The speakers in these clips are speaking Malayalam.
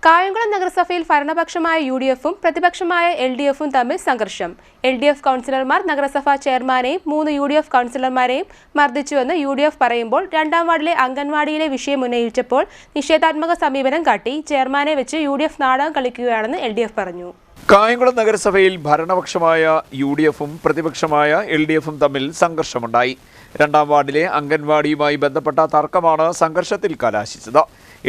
കായംകുളം നഗരസഭയിൽ ഭരണപക്ഷമായ യുഡിഎഫും പ്രതിപക്ഷമായ എൽഡിഎഫും തമ്മിൽ സംഘർഷം. എൽഡിഎഫ് കൗൺസിലർമാർ നഗരസഭാ ചെയർമാനെയും 3 യുഡിഎഫ് കൗൺസിലർമാരെയും മർദ്ദിച്ചുവെന്ന് യുഡിഎഫ് പറയുമ്പോൾ രണ്ടാം വാർഡിലെ അംഗൻവാടിയിലെ വിഷയം ഉന്നയിച്ചപ്പോൾ നിഷേധാത്മക സമീപനം കാട്ടി ചെയർമാനെ വെച്ച് യുഡിഎഫ് നാടകം കളിക്കുകയാണെന്ന് എൽഡിഎഫ് പറഞ്ഞു. കായംകുളം നഗരസഭയിൽ ഭരണപക്ഷമായ യുഡിഎഫും പ്രതിപക്ഷമായ എൽഡിഎഫും തമ്മിൽ സംഘർഷമുണ്ടായി. രണ്ടാം വാർഡിലെ അംഗൻവാടിയുമായി ബന്ധപ്പെട്ട തർക്കമാണ് സംഘർഷത്തിൽ കലാശിച്ചത്.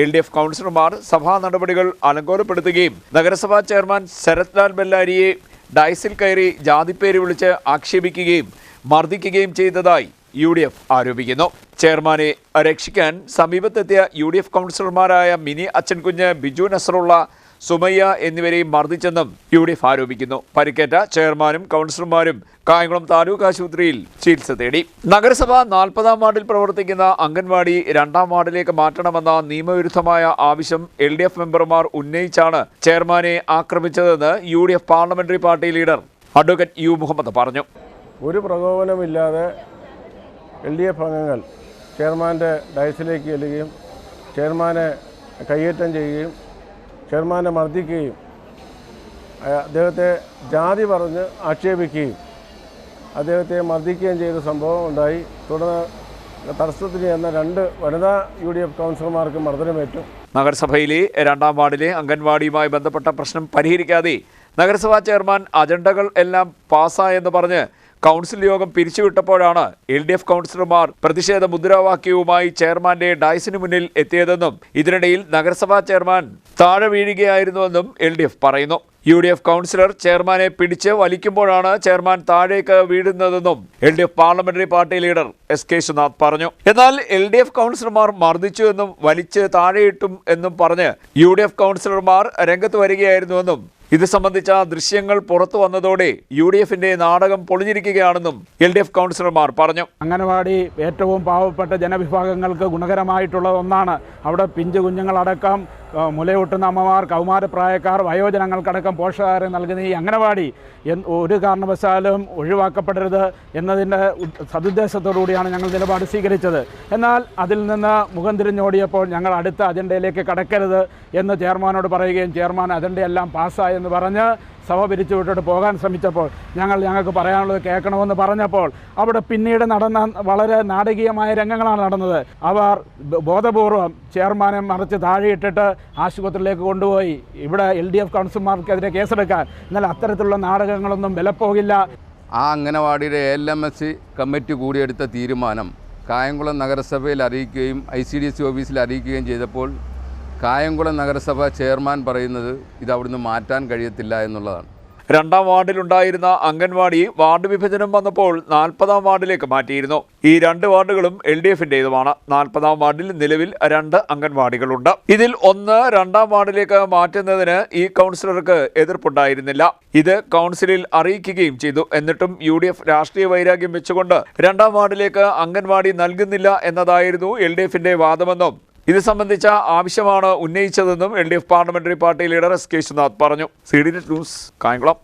എൽഡിഎഫ് കൗൺസിലർമാർ സഭാ നടപടികൾ അലങ്കോലപ്പെടുത്തുകയും നഗരസഭാ ചെയർമാൻ ശരത് ലാൽ ബെല്ലാരിയെ ഡയസിൽ കയറി ജാതിപ്പേര് വിളിച്ച് ആക്ഷേപിക്കുകയും മർദ്ദിക്കുകയും ചെയ്തതായി യുഡിഎഫ് ആരോപിക്കുന്നു. ചെയർമാനെ രക്ഷിക്കാൻ സമീപത്തെത്തിയ യുഡിഎഫ് കൗൺസിലർമാരായ മിനി അച്ഛൻകുഞ്ഞ്, ബിജു നസറുള്ള, സുമയ്യ എന്നിവരെയും മർദ്ദിച്ചെന്നും യുഡിഎഫ് ആരോപിക്കുന്നു. പരിക്കേറ്റ ചെയർമാനും കൗൺസിലർമാരും കായംകുളം താലൂക്ക് ആശുപത്രിയിൽ ചികിത്സ തേടി. നഗരസഭ 40-ാം വാർഡിൽ പ്രവർത്തിക്കുന്ന അംഗൻവാടി 2-ാം വാർഡിലേക്ക് മാറ്റണമെന്ന നിയമവിരുദ്ധമായ ആവശ്യം എൽഡിഎഫ് മെമ്പർമാർ ഉന്നയിച്ചാണ് ചെയർമാനെ ആക്രമിച്ചതെന്ന് UDF parliamentary party leader advocate U Muhammad പറഞ്ഞു. ഒരു പ്രകോപനമില്ലാതെ എൽഡിഎഫ് അംഗങ്ങൾ ചെയർമാൻ്റെ ഡയസിലേക്ക് ചെല്ലുകയും ചെയർമാനെ കയ്യേറ്റം ചെയ്യുകയും ചെയർമാനെ മർദ്ദിക്കുകയും അദ്ദേഹത്തെ ജാതി പറഞ്ഞ് ആക്ഷേപിക്കുകയും അദ്ദേഹത്തെ മർദ്ദിക്കുകയും ചെയ്ത സംഭവം ഉണ്ടായി. തുടർന്ന് തടസ്സത്തിന് ചെന്ന 2 വനിതാ യുഡിഎഫ് കൗൺസിലർമാർക്ക് മർദ്ദനമേറ്റു. നഗരസഭയിലെ 2-ാം വാർഡിലെ അംഗൻവാടിയുമായി ബന്ധപ്പെട്ട പ്രശ്നം പരിഹരിക്കാതെ നഗരസഭാ ചെയർമാൻ അജണ്ടകൾ എല്ലാം പാസ്സായെന്ന് പറഞ്ഞ് കൗൺസിൽ യോഗം പിരിച്ചുവിട്ടപ്പോഴാണ് എൽഡിഎഫ് കൗൺസിലർമാർ പ്രതിഷേധ മുദ്രാവാക്യവുമായി ചെയർമാന്റെ ഡയസിന് മുന്നിൽ എത്തിയതെന്നും ഇതിനിടയിൽ നഗരസഭാ ചെയർമാൻ താഴെ വീഴുകയായിരുന്നുവെന്നും എൽഡിഎഫ് പറയുന്നു. യുഡിഎഫ് കൗൺസിലർ ചെയർമാനെ പിടിച്ച് വലിക്കുമ്പോഴാണ് ചെയർമാൻ താഴേക്ക് വീഴുന്നതെന്നും LDF parliamentary party leader S K. Viswanath പറഞ്ഞു. എന്നാൽ എൽഡിഎഫ് കൗൺസിലർമാർ മർദ്ദിച്ചു എന്നും വലിച്ച് താഴെയിട്ടും എന്നും പറഞ്ഞ് യുഡിഎഫ് കൗൺസിലർമാർ രംഗത്ത് വരികയായിരുന്നുവെന്നും ഇത് സംബന്ധിച്ച ദൃശ്യങ്ങൾ പുറത്തു വന്നതോടെ യുഡിഎഫിന്റെ നാടകം പൊളിഞ്ഞിരിക്കുകയാണെന്നും എൽഡിഎഫ് കൗൺസിലർമാർ പറഞ്ഞു. അംഗനവാടി ഏറ്റവും പാവപ്പെട്ട ജനവിഭാഗങ്ങൾക്ക് ഗുണകരമായിട്ടുള്ള ഒന്നാണ്. അവിടെ പിഞ്ചു കുഞ്ഞുങ്ങളടക്കം, മുലയൂട്ടുന്ന അമ്മമാർ, കൗമാരപ്രായക്കാർ, വയോജനങ്ങൾക്കടക്കം പോഷകാഹാരം നൽകുന്ന ഈ അംഗനവാടി ഒരു കാരണവശാലും ഒഴിവാക്കപ്പെടരുത് എന്നതിൻ്റെ സതുദ്ദേശത്തോടുകൂടിയാണ് ഞങ്ങൾ നിലപാട് സ്വീകരിച്ചത്. എന്നാൽ അതിൽ നിന്ന് മുഖം തിരിഞ്ഞോടിയപ്പോൾ ഞങ്ങൾ അടുത്ത അജണ്ടയിലേക്ക് കടക്കരുത് എന്ന് ചെയർമാനോട് പറയുകയും ചെയർമാൻ അജണ്ടയെല്ലാം പാസ്സായെന്ന് പറഞ്ഞ് സഭ പിരിച്ചുവിട്ടിട്ട് പോകാൻ ശ്രമിച്ചപ്പോൾ ഞങ്ങൾക്ക് പറയാനുള്ളത് കേൾക്കണമെന്ന് പറഞ്ഞപ്പോൾ അവിടെ പിന്നീട് നടന്ന വളരെ നാടകീയമായ രംഗങ്ങളാണ് നടന്നത്. അവർ ബോധപൂർവം ചെയർമാനെ മറിച്ച് താഴെയിട്ടിട്ട് ആശുപത്രിയിലേക്ക് കൊണ്ടുപോയി. ഇവിടെ എൽഡിഎഫ് കൗൺസിലർമാർക്കെതിരെ കേസെടുക്കാൻ. എന്നാൽ അത്തരത്തിലുള്ള നാടകങ്ങളൊന്നും വിലപ്പോകില്ല. ആ അംഗനവാടിയുടെ ALMS കമ്മിറ്റി കൂടിയെടുത്ത തീരുമാനം കായംകുളം നഗരസഭയിൽ അറിയിക്കുകയും ICDC ഓഫീസിൽ അറിയിക്കുകയും ചെയ്തപ്പോൾ കായംകുളം നഗരസഭ ചെയർമാൻ പറയുന്നത് ഇത് അവിടുന്ന് മാറ്റാൻ കഴിയത്തില്ല എന്നുള്ളതാണ്. 2-ാം വാർഡിലുണ്ടായിരുന്ന അംഗൻവാടി വാർഡ് വിഭജനം വന്നപ്പോൾ 40-ാം വാർഡിലേക്ക് മാറ്റിയിരുന്നു. ഈ 2 വാർഡുകളും എൽഡിഎഫിൻ്റേതുമാണ്. 40-ാം വാർഡിൽ നിലവിൽ 2 അംഗൻവാടികളുണ്ട്. ഇതിൽ ഒന്ന് 2-ാം വാർഡിലേക്ക് മാറ്റുന്നതിന് ഈ കൗൺസിലർക്ക് എതിർപ്പുണ്ടായിരുന്നില്ല. ഇത് കൗൺസിലിൽ അറിയിക്കുകയും ചെയ്തു. എന്നിട്ടും യുഡിഎഫ് രാഷ്ട്രീയ വൈരാഗ്യം വെച്ചുകൊണ്ട് 2-ാം വാർഡിലേക്ക് അംഗൻവാടി നൽകുന്നില്ല എന്നതായിരുന്നു എൽഡിഎഫിന്റെ വാദമെന്നും ഇത് സംബന്ധിച്ച ആവശ്യമാണ് ഉന്നയിച്ചതെന്നും LDF parliamentary party leader S K. Viswanath പറഞ്ഞു. CDNet news, Kayamkulam.